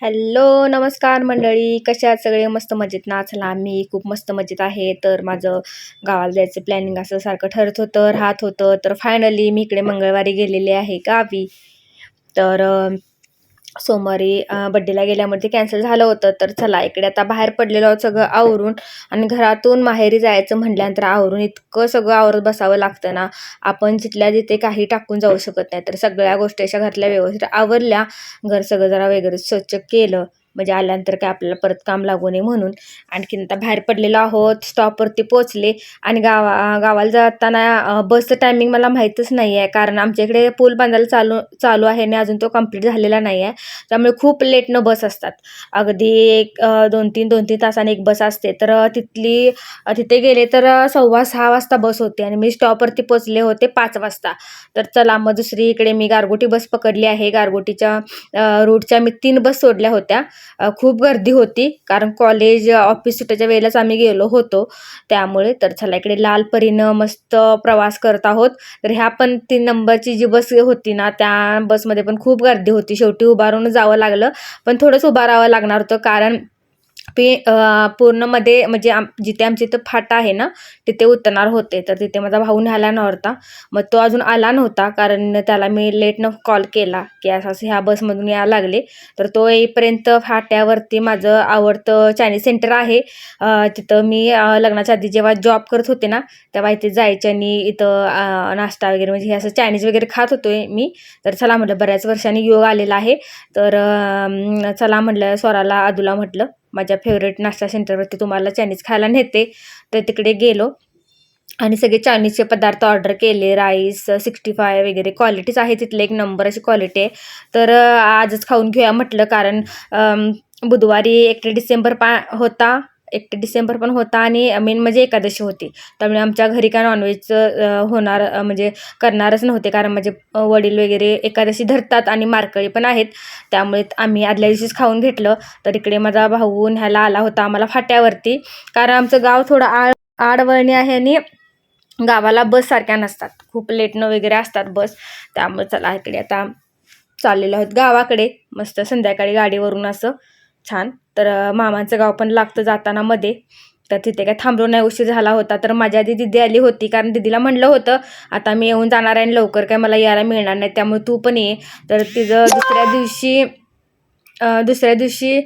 Hello, नमस्कार मंडळी. कशा आहात सगळे? मस्त मजेत ना? चला, मी खूप मस्त मजेत आहे. तर माझं गावाला जायचं प्लॅनिंग असं सारखं ठरत होतं, राहत होतं. तर फायनली मी इकडे मंगळवारी गेलेले आहे गावी. तर सोमवारी बड्डेला गेल्यामुळे ते कॅन्सल झालं होतं. तर चला, इकडे आता बाहेर पडलेलो आहोत सगळं आवरून. आणि घरातून माहेरी जायचं म्हटल्यानंतर आवरून इतकं सगळं आवरत बसावं लागतं ना, आपण जिथल्या तिथे काही टाकून जाऊ शकत नाही. तर सगळ्या गोष्टी अशा घरातल्या व्यवस्थित आवरल्या, घर सगळं जरा वगैरे स्वच्छ केलं, म्हणजे आल्यानंतर काय आपल्याला परत काम लागू नये म्हणून. आणखीन आता बाहेर पडलेलो आहोत, स्टॉपवरती पोचले. आणि गावाला जाताना बसचं टायमिंग मला माहीतच नाही आहे, कारण आमच्या इकडे पूल बांधायला चालू चालू आहे आणि अजून तो कंप्लीट झालेला नाही आहे. त्यामुळे खूप लेटनं बस असतात. अगदी एक 2-3 तासाने एक बस असते. तर तिथे गेले तर 5:15 वाजता बस होते आणि मी स्टॉपवरती पोचले होते 5 वाजता. तर चला, मग दुसरी इकडे मी गारगोटी बस पकडली आहे. गारगोटीच्या रूटच्या मी 3 बस सोडल्या होत्या. खूप गर्दी होती, कारण कॉलेज ऑफिस सुटायच्या वेळेलाच आम्ही गेलो होतो त्यामुळे. तर चला, इकडे लाल परीनं मस्त प्रवास करत आहोत. तर ह्या पण 3 नंबरची जी बस होती ना, त्या बसमध्ये पण खूप गर्दी होती. शेवटी उभारून जावं लागलं, पण थोडंच उभं राहावं लागणार होतं, कारण पूर्ण मध्ये म्हणजे जिथे आमच्या इथं फाटा आहे ना, तिथे उतरणार होते. तर तिथे माझा भाऊ न्यायला नव्हता. मग तो अजून आला नव्हता, कारण त्याला मी लेटनं कॉल केला की असं असं ह्या बसमधून यायला लागले. तर तो येईपर्यंत फाट्यावरती माझं आवडतं चायनीज सेंटर आहे. तिथं मी लग्नाच्या आधी जेव्हा जॉब करत होते ना, तेव्हा इथे जायचे आणि इथं नाश्ता वगैरे म्हणजे हे असं चायनीज वगैरे खात होते मी. तर चला म्हटलं, बऱ्याच वर्षांनी योग आलेला आहे. तर चला म्हटलं, स्वराला अदूला म्हटलं, माझ्या फेवरेट नाश्ता सेंटरवरती तुम्हाला चायनीज खायला नेते. तर तिकडे गेलो आणि सगळे चायनीजचे पदार्थ ऑर्डर केले. राईस, 65 वगैरे क्वालिटीच आहे तिथले, एक नंबर अशी क्वालिटी आहे. तर आजच खाऊन घेऊया म्हटलं, कारण बुधवारी 1 डिसेंबर होता. 1 डिसेंबर पण होता आणि मेन म्हणजे एकादशी होती. त्यामुळे आमच्या घरी काय नॉनव्हेजचं होणार म्हणजे करणारच नव्हते, कारण माझे वडील वगैरे एकादशी धरतात आणि मारकळी पण आहेत. त्यामुळे आम्ही आदल्या दिवशीच खाऊन घेतलं. तर इकडे माझा भाऊ न्यायला आला होता आम्हाला फाट्यावरती, कारण आमचं गाव थोडं आडवळणी आहे आणि गावाला बस सारख्या नसतात, खूप लेटनं वगैरे असतात बस. त्यामुळे चला, इकडे आता चाललेलो आहोत गावाकडे. मस्त संध्याकाळी गाडीवरून असं छान. तर मामांचं गाव पण लागतं जाताना मध्ये. तर तिथे काय थांबलो नाही, उशीर झाला होता. तर माझ्या आधी दिदी आली होती, कारण दिदीला म्हणलं होतं आता मी येऊन जाणार आहे आणि लवकर काय मला यायला मिळणार नाही, त्यामुळे तू पण ये. तर तिचं दुसऱ्या दिवशी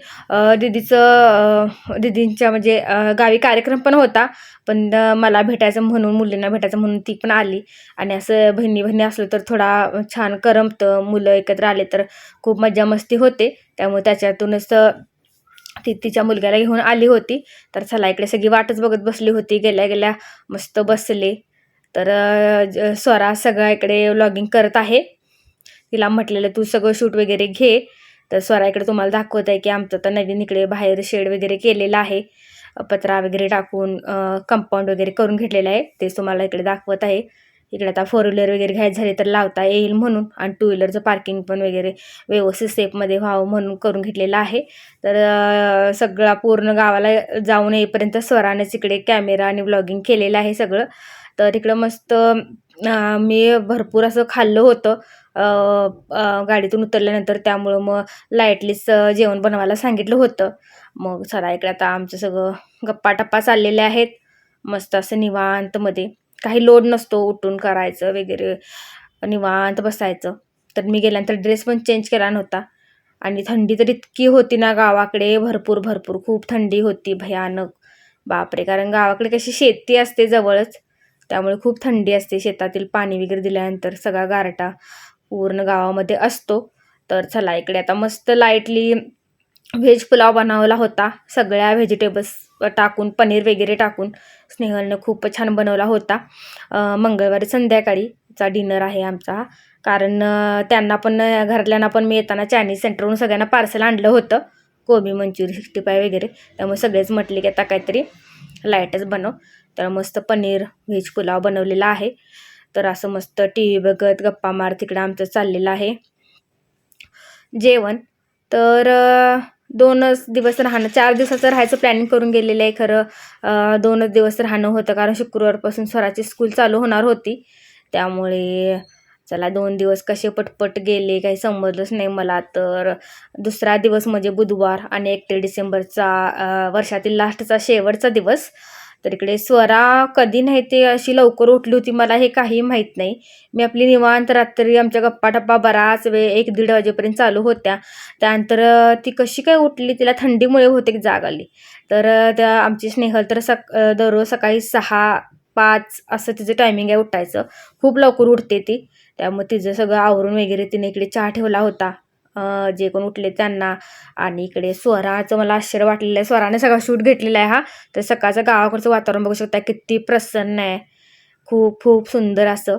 दीदींच्या म्हणजे गावी कार्यक्रम पण होता. पण मला भेटायचं म्हणून, मुलींना भेटायचं म्हणून ती पण आली. आणि असं बहिणी असलं तर थोडा छान करमतं, मुलं एकत्र आले तर खूप मज्जा मस्ती होते. त्यामुळे त्याच्यातूनच ती तिच्या मुलग्याला घेऊन आली होती. तर चला, इकडे सगळी वाटच बघत बसली होती. गेल्या गेल्या मस्त बसले. तर स्वरा सगळं इकडे व्लॉगिंग करत आहे. तिला म्हटलेलं तू सगळं शूट वगैरे घे. तर स्वरा इकडे तुम्हाला दाखवत आहे की आमचं तर नवीन इकडे बाहेर शेड वगैरे केलेलं आहे, पत्रा वगैरे टाकून कंपाऊंड वगैरे करून घेतलेलं आहे. तेच तुम्हाला इकडे दाखवत आहे. इकडे आता 4 व्हीलर वगैरे घ्यायचे झाले तर लावता येईल म्हणून, आणि 2 व्हीलरचं पार्किंग पण वगैरे व्यवस्थित सेफमध्ये व्हावं म्हणून करून घेतलेलं आहे. तर सगळा पूर्ण गावाला जाऊन येईपर्यंत स्वरानेच इकडे कॅमेरा आणि व्लॉगिंग केलेलं आहे सगळं. तर इकडं मस्त मी भरपूर असं खाल्लं होतं गाडीतून उतरल्यानंतर, त्यामुळं मग लाईटलीच जेवण बनवायला सांगितलं होतं. मग चला, इकडे आता आमचं सगळं गप्पा-टप्पा चाललेले आहेत. मस्त असं निवांतमध्ये, काही लोड नसतो उठून करायचं वगैरे, निवांत बसायचं. तर मी गेल्यानंतर ड्रेस पण चेंज केला नव्हता. आणि थंडी तर इतकी होती ना गावाकडे, भरपूर खूप थंडी होती, भयानक. बापरे! कारण गावाकडे कशी शेती असते जवळच, त्यामुळे खूप थंडी असते. शेतातील पाणी वगैरे दिल्यानंतर सगळा गारठा पूर्ण गावामध्ये असतो. तर चला, इकडे आता मस्त लाईटली व्हेज पुलाव बनवला होता, सगळ्या व्हेजिटेबल्स टाकून, पनीर वगैरे टाकून. स्नेहलनं खूप छान बनवला होता. मंगळवारी संध्याकाळीचा डिनर आहे आमचा, कारण त्यांना पण घरातल्यांना पण मी येताना चायनीज सेंटरवरून सगळ्यांना पार्सल आणलं होतं, कोबी मंचुरी, 65 वगैरे. त्यामुळे सगळेच म्हटले की आता काहीतरी लाईटच बनव. तर मस्त पनीर व्हेज पुलाव बनवलेला आहे. तर असं मस्त टी व्ही बघत गप्पा मार तिकडं आमचं चाललेलं आहे जेवण. तर 2च दिवस राहणं, 4 दिवसाचं राहायचं प्लॅनिंग करून गेलेलं आहे. खरं 2च दिवस राहणं होतं, कारण शुक्रवारपासून स्वराची स्कूल चालू होणार होती. त्यामुळे चला 2 दिवस कसे पटपट गेले काही समजलंच नाही मला. तर दुसरा दिवस म्हणजे बुधवार आणि 31 डिसेंबरचा वर्षातील लास्टचा शेवटचा दिवस. तर इकडे स्वरा कधी नाही ते अशी लवकर उठली होती मला हे काही माहीत नाही. मी आपली निवांत रात्री आमच्या गप्पा-टप्पा बराच वेळ 1-1:30 वाजेपर्यंत चालू होत्या. त्यानंतर ती कशी काय उठली, तिला थंडीमुळे बहुतेक जाग आली. तर त्या आमची स्नेहल तर दररोज सकाळी 6-5 असं तिचं टायमिंग आहे उठायचं. खूप लवकर उठते ती. त्यामुळे तिचं सगळं आवरून वगैरे तिने इकडे चहा ठेवला होता जे कोण उठले त्यांना. आणि इकडे स्वराचं मला आश्चर्य वाटलेलं आहे. स्वराने सगळा शूट घेतलेला आहे हा. तर सकाळचं गावाकडचं वातावरण बघू शकता किती प्रसन्न आहे. खूप खूप सुंदर असं.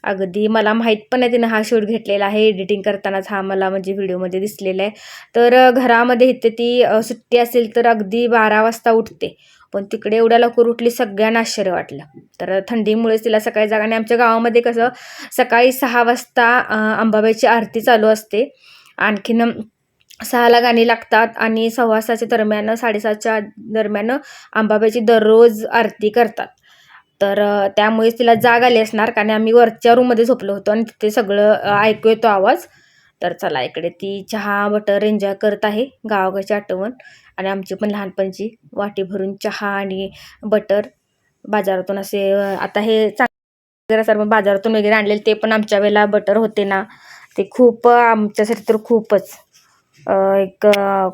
अगदी मला माहीत पण नाही तिनं हा शूट घेतलेला आहे. एडिटिंग करतानाच हा मला म्हणजे व्हिडिओमध्ये दिसलेला आहे. तर घरामध्ये इथे ती सुट्टी असेल तर अगदी 12 वाजता उठते. पण तिकडे एवढ्या लवकर उठली, सगळ्यांना आश्चर्य वाटलं. तर थंडीमुळेच तिला सकाळी जाग. आणि आमच्या गावामध्ये कसं सकाळी 6 वाजता अंबाबाईची आरती चालू असते. आणखीन 6ला गाणी लागतात आणि 6:15च्या दरम्यान 7:30च्या दरम्यान अंबाबाईची दररोज आरती करतात. तर त्यामुळेच तिला जाग आली असणार, कारण आम्ही वरच्या रूममध्ये झोपलो होतो आणि तिथे सगळं ऐकू येतो आवाज. तर चला इकडे ती चहा बटर एन्जॉय करत आहे, गावाकडची आठवण. आणि आमची पण लहानपणची वाटी भरून चहा आणि बटर बाजारातून असे आता हे चांगलं बाजारातून वगैरे आणलेले ते पण आमच्या वेळेला बटर होते ना, ते खूप आमच्यासाठी तर खूपच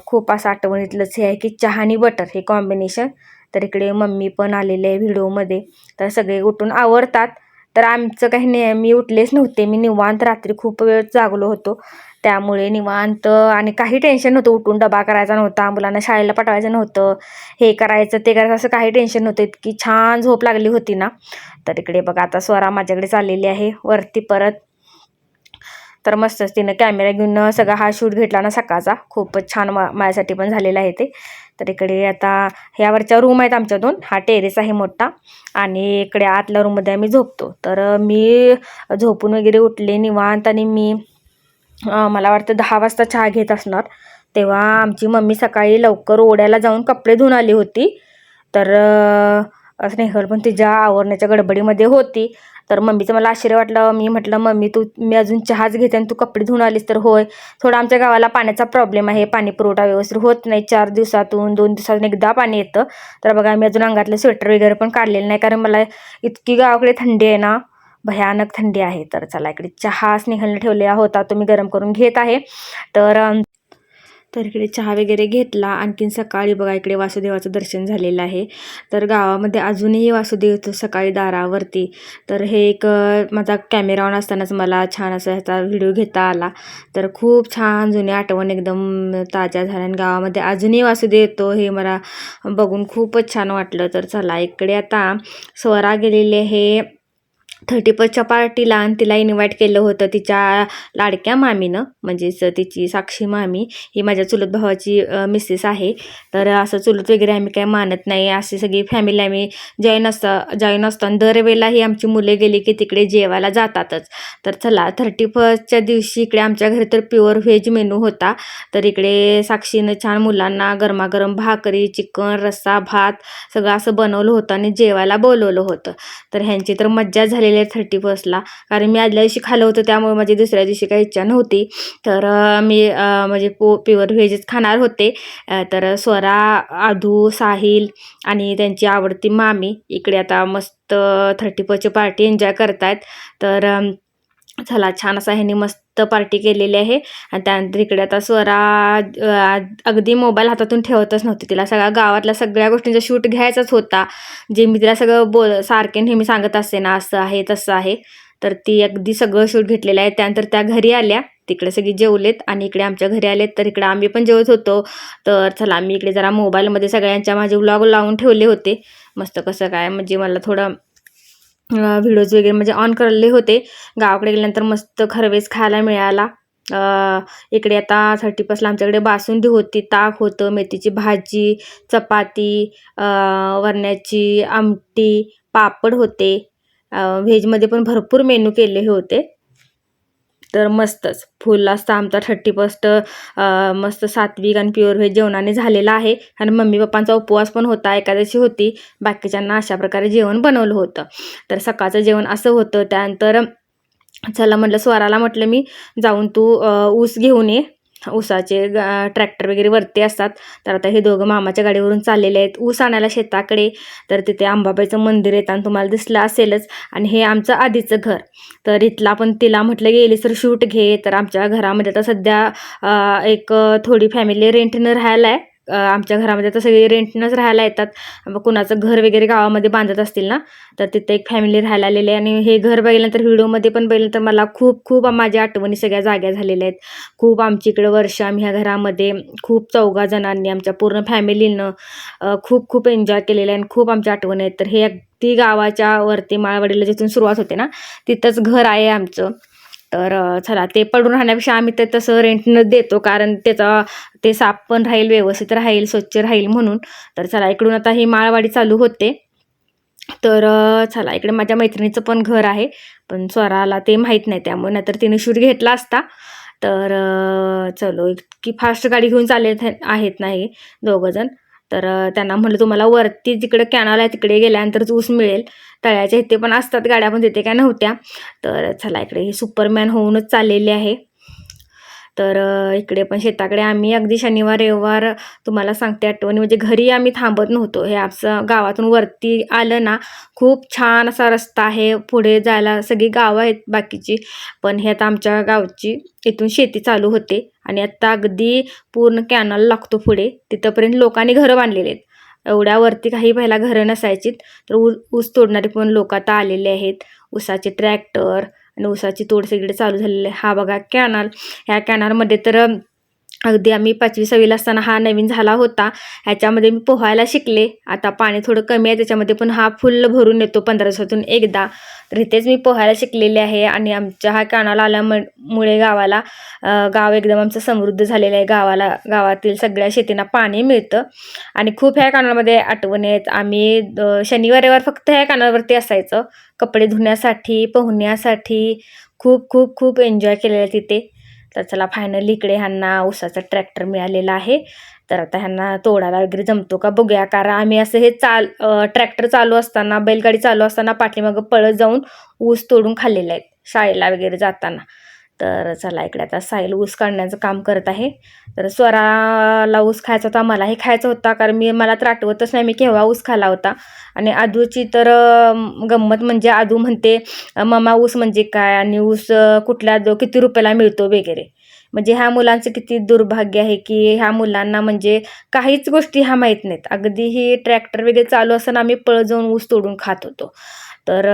खूप असं आठवणीतलंच हे आहे की चहा आणि बटर हे कॉम्बिनेशन. तर इकडे मम्मी पण आलेले आहे व्हिडिओमध्ये. तर सगळे उठून आवरतात. तर आमचं काही नाही, मी उठलेच नव्हते. मी निवांत रात्री खूप वेळ जागलो होतो. त्यामुळे निवांत आणि काही टेन्शन नव्हतं. उठून डबा करायचा नव्हता, मुलांना शाळेला पाठवायचं नव्हतं, हे करायचं ते करायचं असं काही टेन्शन नव्हतं. इतकी छान झोप लागली होती ना. तर इकडे बघा आता स्वरा माझ्याकडे चाललेली आहे वरती परत. तर मस्तच तिनं कॅमेरा घेऊन सगळा हा शूट घेतला ना सकाळचा. खूपच छान माझ्यासाठी पण झालेला आहे ते. तर इकडे आता ह्यावरच्या रूम आहेत आमच्या 2. हा टेरेस आहे मोठा आणि इकडे आतल्या रूममध्ये आम्ही झोपतो. तर मी झोपून वगैरे उठले निवांत आणि मी मला वाटतं 10 वाजता चहा घेत असणार. तेव्हा आमची मम्मी सकाळी लवकर ओढ्याला जाऊन कपडे धुवून आली होती. तर स्नेहल पण तिच्या आवरण्याच्या गडबडीमध्ये होती. तर मम्मीचं मला आश्चर्य वाटलं. मी म्हटलं, मम्मी मी अजून चहाच घेते आणि तू कपडे धुवून आलीस. तर होय, थोडा आमच्या गावाला पाण्याचा प्रॉब्लेम आहे. पाणी पुरवठा व्यवस्थित होत नाही. 4 दिवसातून 2 दिवसातून एकदा पाणी येतं. तर बघा मी अजून अंगातलं स्वेटर वगैरे पण काढलेलं नाही, कारण मला इतकी गावाकडे थंडी आहे ना, भयानक थंडी आहे. तर चला इकडे चहा स्नेहलने ठेवलेला होता, तो मी गरम करून घेत आहे. तर इकडे चहा वगैरे घेतला. आणखीन सकाळी बघा इकडे वासुदेवाचं दर्शन झालेलं आहे. तर गावामध्ये अजूनही वासुदेव येतो सकाळी दारावरती. तर हे एक माझा कॅमेरा ऑन असतानाच मला छान असा ह्याचा व्हिडिओ घेता आला. तर खूप छान जुनी आठवण एकदम ताज्या झाल्या. आणि गावामध्ये अजूनही वासुदेव येतो हे मला बघून खूपच छान वाटलं. तर चला इकडे आता स्वरा गेलेले हे 31च्या पार्टीला आणि तिला इन्व्हाइट केलं होतं तिच्या लाडक्या मामीनं, म्हणजेच तिची साक्षी मामी. ही माझ्या चुलत भावाची मिसेस आहे. तर असं चुलत वगैरे आम्ही काही मानत नाही, अशी सगळी फॅमिली आम्ही जॉईन असतो आणि दरवेळेला ही आमची मुले गेली की तिकडे जेवायला जातातच. तर चला 31च्या दिवशी इकडे आमच्या घरी तर प्युअर व्हेज मेनू होता. तर इकडे साक्षीनं छान मुलांना गरमागरम भाकरी, चिकन, रस्सा, भात सगळं असं बनवलं होतं आणि जेवायला बोलवलं होतं. तर ह्यांची तर मज्जा झालेली आहे 31ला, कारण मी आदल्या दिवशी खाल्लं होतं त्यामुळे माझी दुसऱ्या दिवशी काही इच्छा नव्हती. तर मी म्हणजे प्युअर व्हेजच खाणार होते. तर स्वरा, आधू, साहिल आणि त्यांची आवडती मामी इकडे आता मस्त 31ची पार्टी एन्जॉय करतायत. तर चला छान असा ह्यांनी मस्त पार्टी केलेली आहे. आणि त्यानंतर इकडे आता स्वरा अगदी मोबाईल हातातून ठेवतच नव्हती. तिला गावातल्या सगळ्या गोष्टींचा शूट घ्यायचाच होता, जे मी तिला सगळं सारखे नेहमी सांगत असते ना, असं आहे तसं आहे. तर ती अगदी सगळं शूट घेतलेलं आहे. त्यानंतर त्या घरी आल्या, तिकडे सगळी जेवलेत आणि इकडे आमच्या घरी आलेत. तर इकडे आम्ही पण जेवत होतो. तर चला मी इकडे जरा मोबाईलमध्ये सगळ्यांच्या माझे व्लॉग लावून ठेवले होते. मस्त कसं काय म्हणजे मला थोडं व्हिडिओज वगैरे म्हणजे ऑन करले होते. गावाकडे गेल्यानंतर मस्त खरवेज खायला मिळाला. इकडे आता 31ला आमच्याकडे बासुंदी होती, ताक होतं, मेथीची भाजी, चपाती, वरण्याची आमटी, पापड होते. व्हेजमध्ये पण भरपूर मेनू केले होते. तर मस्तच फुल असता आमचा 31st मस्त सात्विक आणि प्युअर व्हेज जेवणाने झालेला आहे. आणि मम्मी पप्पांचा उपवास पण होता, एकादशी होती. बाकीच्यांना अशा प्रकारे जेवण बनवलं होतं. तर सकाळचं जेवण असं होतं. त्यानंतर चला म्हटलं, स्वराला म्हटलं मी, जाऊन तू ऊस घेऊन ये. ऊसाचे ट्रॅक्टर वगैरे वरती असतात. तर आता हे दोघं मामाच्या गाडीवरून चाललेले आहेत ऊस आणायला शेताकडे. तर तिथे अंबाबाईचं मंदिर येताना तुम्हाला दिसलं असेलच. आणि हे आमचं आधीचं घर. तर इथला पण तिला म्हटलं गेलीस तर शूट घे. तर आमच्या घरामध्ये आता सध्या एक थोडी फॅमिली रेंटनं राहायला आहे. आमच्या घरामध्ये आता सगळे रेंटनंच राहायला येतात. कुणाचं घर वगैरे गावामध्ये बांधत असतील ना, तर तिथे एक फॅमिली राहायला आलेली आहे. आणि हे घर बघितल्यानंतर, व्हिडिओमध्ये पण बघितलं तर मला खूप खूप माझ्या आठवणी सगळ्या जाग्या झालेल्या आहेत. खूप आमची इकडं वर्ष आम्ही ह्या घरामध्ये खूप 4 जणांनी, आमच्या पूर्ण फॅमिलीनं खूप खूप एन्जॉय केलेलं आहे आणि खूप आमच्या आठवणी आहेत. तर हे अगदी गावाच्या वरती माळवाडीला जिथून सुरुवात होते ना, तिथंच घर आहे आमचं. तर चला, ते पडून राहण्यापेक्षा आम्ही ते तसं रेंटनं देतो, कारण ते साफ पण राहील, व्यवस्थित राहील, स्वच्छ राहील म्हणून. तर चला, इकडून आता ही माळवाडी चालू होते. तर चला, इकडे माझ्या मैत्रिणीचं पण घर आहे, पण स्वराला ते माहीत नाही, त्यामुळे नाहीतर तिने शूट घेतला असता. तर चलो, इतकी फास्ट गाडी घेऊन चालले आहेत नाही दोघंजण. तर त्यांना म्हटलं, तुम्हाला वरती जिकडे कॅनल आहे तिकडे गेल्यानंतरच ऊस मिळेल. तळ्याच्या इथे पण असतात गाड्या, पण तिथे काय नव्हत्या. तर चला, इकडे हे सुपरमॅन होऊनच चाललेले आहे. तर इकडे पण शेताकडे आम्ही अगदी शनिवार रविवार, तुम्हाला सांगते आठवणी, म्हणजे घरी आम्ही थांबत नव्हतो. हे आमचं गावातून वरती आलं ना, खूप छान असा रस्ता आहे, पुढे जायला सगळी गावं आहेत बाकीची, पण हे आता आमच्या गावची इथून शेती चालू होते. आणि आता अगदी पूर्ण कॅनल लागतो पुढे, तिथंपर्यंत लोकांनी घरं बांधलेली आहेत. एवढ्यावरती काही पहिला घरं नसायची. तर ऊस तोडणारे पण लोक आता आलेले आहेत. ऊसाचे ट्रॅक्टर आणि ऊसाची तोड सगळीकडे चालू झालेली आहे. हा बघा कॅनल. ह्या कॅनलमध्ये तर अगदी आम्ही 5वी-6वीला असताना हा नवीन झाला होता. ह्याच्यामध्ये मी पोहायला शिकले. आता पाणी थोडं कमी आहे त्याच्यामध्ये, पण हा फुल भरून येतो 15 दिवसातून एकदा. तर इथेच मी पोहायला शिकलेले आहे. आणि आमच्या हा कॅनल आल्यामुळे गाव एकदम आमचं समृद्ध झालेलं आहे. गावातील सगळ्या शेतींना पाणी मिळतं. आणि खूप ह्या कॅनलमध्ये आठवणी आहेत. आम्ही शनिवार रविवार फक्त ह्या कॅनलवरती असायचं, कपडे धुण्यासाठी, पोहण्यासाठी. खूप खूप खूप एन्जॉय केलेलं तिथे. तर चला, फायनली इकडे ह्यांना ऊसाचा ट्रॅक्टर मिळालेला आहे. तर आता ह्यांना तोडायला वगैरे जमतो का बघूया, कारण आम्ही असं हे ट्रॅक्टर चालू असताना, बैलगाडी चालू असताना पाठीमागं पळत जाऊन ऊस तोडून खाल्लेले आहेत शाळेला वगैरे जाताना. तर चला, इकडे आता साहिल ऊस काढण्याचं काम करत आहे. तर स्वराला ऊस खायचा होता, मलाही खायचा होता, कारण मला तर आठवतच नाही मी केव्हा ऊस खाल्ला होता. आणि आदूची तर गंमत म्हणजे, आदू म्हणते, मम्मा ऊस म्हणजे काय, आणि ऊस किती रुपयाला मिळतो वगैरे. म्हणजे ह्या मुलांचं किती दुर्भाग्य आहे की ह्या मुलांना म्हणजे काहीच गोष्टी ह्या माहीत नाहीत. अगदी ही ट्रॅक्टर वगैरे चालू असताना आम्ही पळ जाऊन ऊस तोडून खात होतो. तर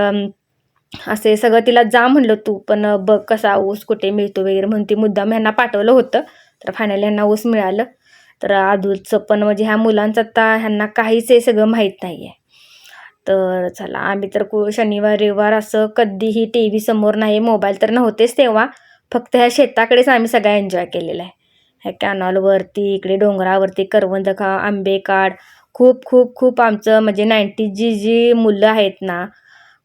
असे सगळं तिला जा म्हणलं तू, पण बघ कसा ऊस कुठे मिळतो वगैरे म्हणून ती मुद्दाम ह्यांना पाठवलं होतं. तर फायनली ह्यांना ऊस मिळालं. तर आदूचं पण म्हणजे ह्या मुलांचं आता ह्यांना काहीच हे सगळं माहीत नाही आहे. तर चला, आम्ही तर शनिवार रविवार असं कधीही TV समोर नाही, मोबाईल तर नव्हतेच तेव्हा, फक्त ह्या शेताकडेच आम्ही सगळा एन्जॉय केलेला आहे. ह्या कॅनॉलवरती, इकडे डोंगरावरती करवंद खा, आंबे काढ. खूप खूप खूप आमचं म्हणजे 90s जी मुलं आहेत ना,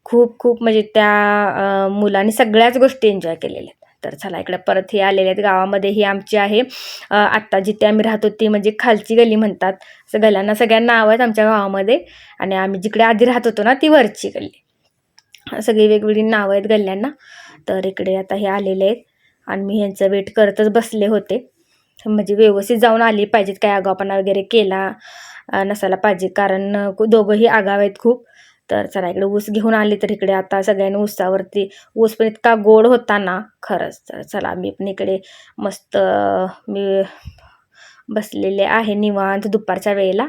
खूप खूप म्हणजे त्या मुलांनी सगळ्याच गोष्टी एन्जॉय केलेल्या आहेत. तर चला, इकडे परत हे आलेले आहेत गावामध्ये. ही आमची आहे आत्ता जिथे आम्ही राहतो ती म्हणजे खालची गली म्हणतात. असं गल्यांना सगळ्यांना नाव आहेत आमच्या गावामध्ये. आणि आम्ही जिकडे आधी राहत होतो ना, ती वरची गल्ली. सगळी वेगवेगळी नावं आहेत गल्ल्यांना. तर इकडे आता हे आलेले आहेत आणि मी ह्यांचं वेट करतच बसले होते. म्हणजे व्यवस्थित जाऊन आली पाहिजेत, काय आगाऊपणा वगैरे केला नसायला पाहिजे, कारण दोघंही आगाव आहेत खूप. तर चला, इकडे ऊस घेऊन आली. तर इकडे आता सगळ्यांनी ऊसावरती, ऊस पण इतका गोड होता ना खरंच. तर चला, मी पण इकडे मस्त मी बसलेले आहे निवांत दुपारच्या वेळेला.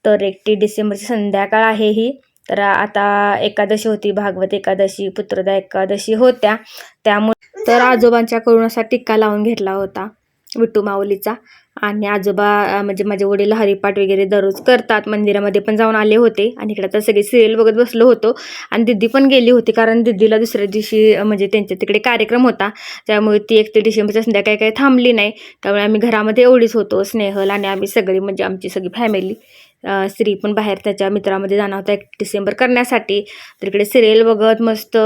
तर 31 डिसेंबरची संध्याकाळ आहे ही. तर आता एकादशी होती, भागवत एकादशी, पुत्रदा एकादशी होत्या. त्यामुळे तर आजोबांच्याकडून असा टिक्का लावून घेतला होता विठू माऊलीचा. आणि आजोबा म्हणजे माझे वडील हरिपाठ वगैरे दररोज करतात, मंदिरामध्ये पण जाऊन आले होते. आणि इकडे आता सगळे सिरियल बघत बसलो होतो. आणि दिदी पण गेली होती, कारण दिदीला दुसऱ्या दिवशी म्हणजे त्यांच्या तिकडे कार्यक्रम होता, त्यामुळे ती 31 डिसेंबरच्या संध्याकाळी काही थांबली नाही. त्यामुळे आम्ही घरामध्ये एवढीच होतो, स्नेहल आणि आम्ही सगळी, म्हणजे आमची सगळी फॅमिली. स्त्री पण बाहेर त्याच्या मित्रामध्ये जाणार होता 31 डिसेंबर करण्यासाठी. तर इकडे सिरियल बघत मस्त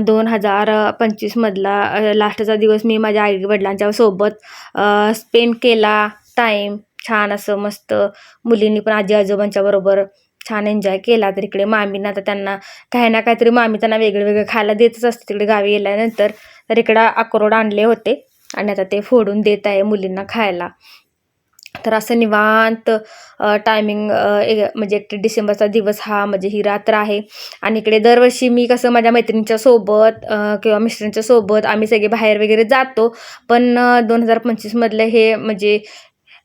2025 मधला लास्टचा दिवस मी माझ्या आई वडिलांच्या सोबत स्पेंड केला टाईम. छान असं मस्त मुलींनी पण आजी आजोबांच्या बरोबर छान एन्जॉय केला. तर इकडे मामींना आता त्यांना काही ना काहीतरी मामी त्यांना वेगळं वेगळं खायला देतच असते तिकडे गावी गेल्यानंतर. तर इकडं अक्रोड आणले होते आणि आता ते फोडून देत आहे मुलींना खायला. तर असं निवांत टायमिंग म्हणजे 31 डिसेंबरचा दिवस हा म्हणजे ही रात्र आहे. आणि इकडे दरवर्षी मी कसं माझ्या मैत्रिणींच्या सोबत किंवा मिस्टरांच्या सोबत आम्ही सगळे बाहेर वगैरे जातो. पण 2025 मधलं हे म्हणजे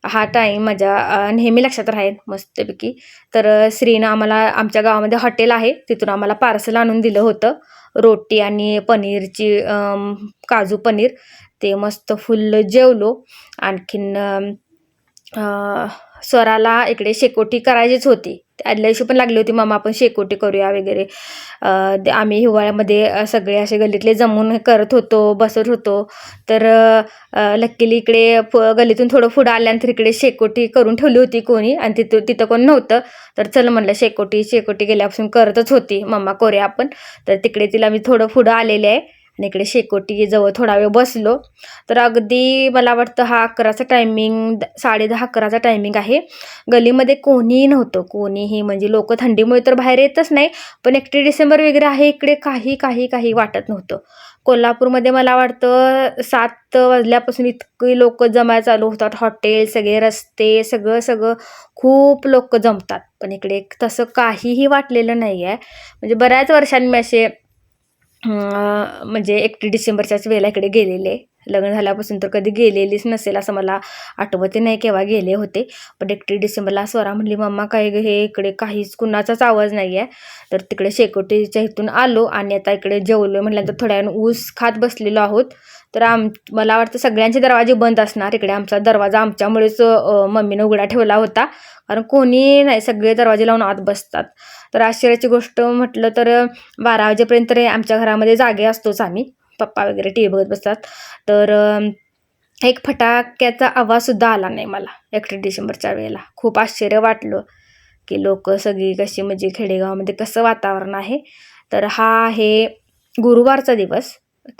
हा टाईम माझ्या नेहमी लक्षात राहील मस्तपैकी. तर श्रीनं आम्हाला आमच्या गावामध्ये हॉटेल आहे तिथून आम्हाला पार्सल आणून दिलं होतं. रोटी आणि पनीरची काजू पनीर ते मस्त फुल जेवलो. आणखीन स्वराला इकडे शेकोटी करायचीच होती. आदल्या दिवशी पण लागली होती मम्मा आपण शेकोटी करूया वगैरे. आम्ही हिवाळ्यामध्ये सगळे असे गल्लीतले जमून करत होतो बसत होतो. तर लकीली इकडे गल्लीतून थोडं पुढं आल्यानंतर इकडे शेकोटी करून ठेवली होती कोणी आणि तिथं कोण नव्हतं. तर चल म्हणलं शेकोटी गेल्यापासून करतच होती मम्मा करूया आपण. तर तिकडे तिला मी थोडं पुढं आलेले आहे आणि इकडे शेकोटी जवळ थोडा वेळ बसलो. तर अगदी मला वाटतं हा 11चा टायमिंग 10:30-11चा टायमिंग आहे. गलीमध्ये कोणीही नव्हतं कोणीही म्हणजे लोक थंडीमुळे तर बाहेर येतच नाही. पण 31 डिसेंबर वगैरे आहे इकडे काही वाटत नव्हतं. कोल्हापूरमध्ये मला वाटतं 7 वाजल्यापासून इतकी लोक जमायला चालू होतात. हॉटेल सगळे रस्ते सगळं खूप लोक जमतात. पण इकडे तसं काहीही वाटलेलं नाही आहे. म्हणजे बऱ्याच वर्षांनी मी असे म्हणजे 31 डिसेंबरच्याच वेळेला इकडे गेलेले. लग्न झाल्यापासून तर कधी गेलेलीच नसेल असं मला आठवते नाही केव्हा गेले होते. पण 31 डिसेंबरला स्वरा म्हणली मम्मा काय हे इकडे काहीच कुणाचाच आवाज नाही आहे. तर तिकडे शेकोटीच्या इथून आलो आणि आता इकडे जेवलो म्हटल्यानंतर थोड्या वेळ ऊस खात बसलेलो आहोत. तर मला वाटतं सगळ्यांचे दरवाजे बंद असणार. इकडे आमचा दरवाजा आमच्यामुळेच मम्मीनं उघडा ठेवला होता कारण कोणी नाही सगळे दरवाजे लावून आत बसतात. तर आश्चर्याची गोष्ट म्हटलं तर 12 वाजेपर्यंत आमच्या घरामध्ये जागे असतोच आम्ही. पप्पा वगैरे टी व्ही बघत बसतात. तर एक फटाक्याचा आवाजसुद्धा आला नाही मला 31 डिसेंबरच्या वेळेला. खूप आश्चर्य वाटलं की लोक सगळी कशी म्हणजे खेडेगावामध्ये कसं वातावरण आहे. तर हा आहे गुरुवारचा दिवस.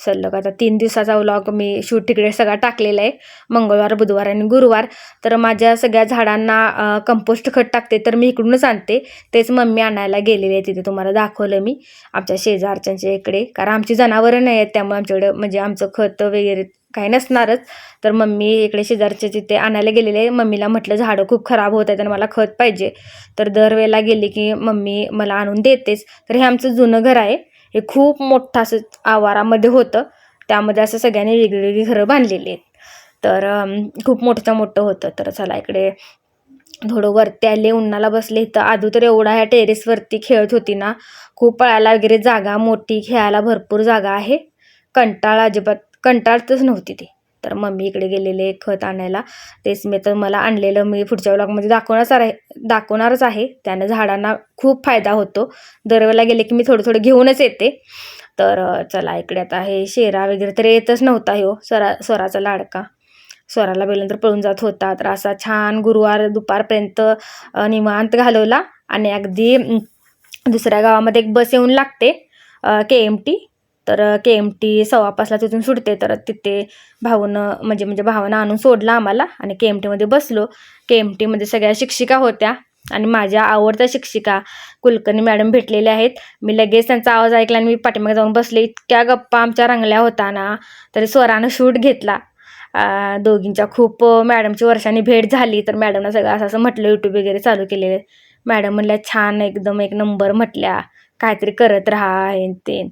सलग आता 3 दिवसाचा व्लॉग मी शूट तिकडे सगळा टाकलेला आहे. मंगळवार बुधवार आणि गुरुवार. तर माझ्या सगळ्या झाडांना कंपोस्ट खत टाकते तर मी इकडूनच आणते. तेच मम्मी आणायला गेलेली आहे. तिथे तुम्हाला दाखवलं मी आमच्या शेजारच्यांच्या इकडे. कारण आमची जनावरं नाही आहेत त्यामुळे आमच्याकडे म्हणजे आमचं खत वगैरे काही नसणारच. तर मम्मी इकडे शेजारच्या तिथे आणायला गेलेले आहे. मम्मीला म्हटलं झाडं खूप खराब होत आहेत आणि मला खत पाहिजे. तर दरवेळेला गेली की मम्मी मला आणून देतेच. तर हे आमचं जुनं घर आहे. हे खूप मोठं असं आवारामध्ये होतं. त्यामध्ये असं सगळ्यांनी वेगवेगळी घरं बांधलेली आहेत. तर खूप मोठं होतं. तर चला इकडे थोडं वरती आले उन्हाला बसले. इथं आधू तर एवढा ह्या टेरेसवरती खेळत होती ना. खूप पळायला वगैरे जागा मोठी खेळायला भरपूर जागा आहे. अजिबात कंटाळतच नव्हती ती. तर मम्मी इकडे गेलेले खत आणायला. तेच मी तर मला आणलेलं मी पुढच्या व्लॉगमध्ये दाखवणारच आहे. त्यानं झाडांना खूप फायदा होतो. दरवेळेला गेले की मी थोडं घेऊनच येते. तर चला इकडे आता हे शेरा वगैरे तर येतच नव्हता हो स्वराचा लाडका. स्वराला बेल्यानंतर पळून जात होता. तर असा छान गुरुवार दुपारपर्यंत निवांत घालवला. आणि अगदी दुसऱ्या गावामध्ये एक बस येऊन लागते KMT. तर KMT 5:15ला तिथून सुटते. तर तिथे म्हणजे भावानं आणून सोडला आम्हाला आणि KMTमध्ये बसलो. KMTमध्ये सगळ्या शिक्षिका होत्या आणि माझ्या आवडत्या शिक्षिका कुलकर्णी मॅडम भेटलेल्या आहेत. मी लगेच त्यांचा आवाज ऐकला आणि मी पाठीमागे जाऊन बसले. इतक्या गप्पा आमच्या रंगल्या होता ना. तरी स्वरानं शूट घेतला. दोघींच्या खूप मॅडमची वर्षांनी भेट झाली. तर मॅडमनं सगळं असं म्हटलं यूट्यूब वगैरे चालू केलेलं. मॅडम म्हणल्या छान एकदम एक नंबर म्हटल्या. काहीतरी करत राहा हे ते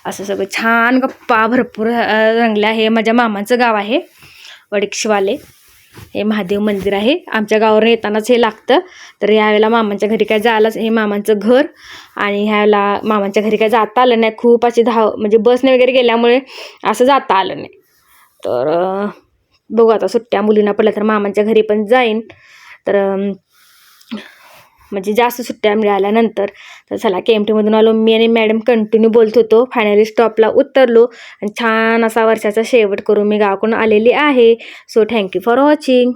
असं सगळं छान गप्पा भरपूर रंगल्या. हे माझ्या मामाचं गाव आहे वडिक्षवाले. हे महादेव मंदिर आहे. आमच्या गावावरून येतानाच हे लागतं. तर ह्यावेळेला मामांच्या घरी काय जायलाच हे मामांचं घर. आणि ह्यावेळेला मामांच्या घरी काय जाता आलं नाही. खूप अशी म्हणजे बसने वगैरे गेल्यामुळे असं जाता आलं नाही. तर बघू आता सुट्ट्या मुलींना पडल्या तर मामांच्या घरी पण जाईन. तर म्हणजे जास्त सुट्ट्या मिळाल्यानंतर. तर चला KMTमधून आलो. मी आणि मॅडम कंटिन्यू बोलत होतो. फायनली स्टॉपला उतरलो आणि छान असा वर्षाचा शेवट करून मी गावाकडून आलेली आहे. So thank you for watching.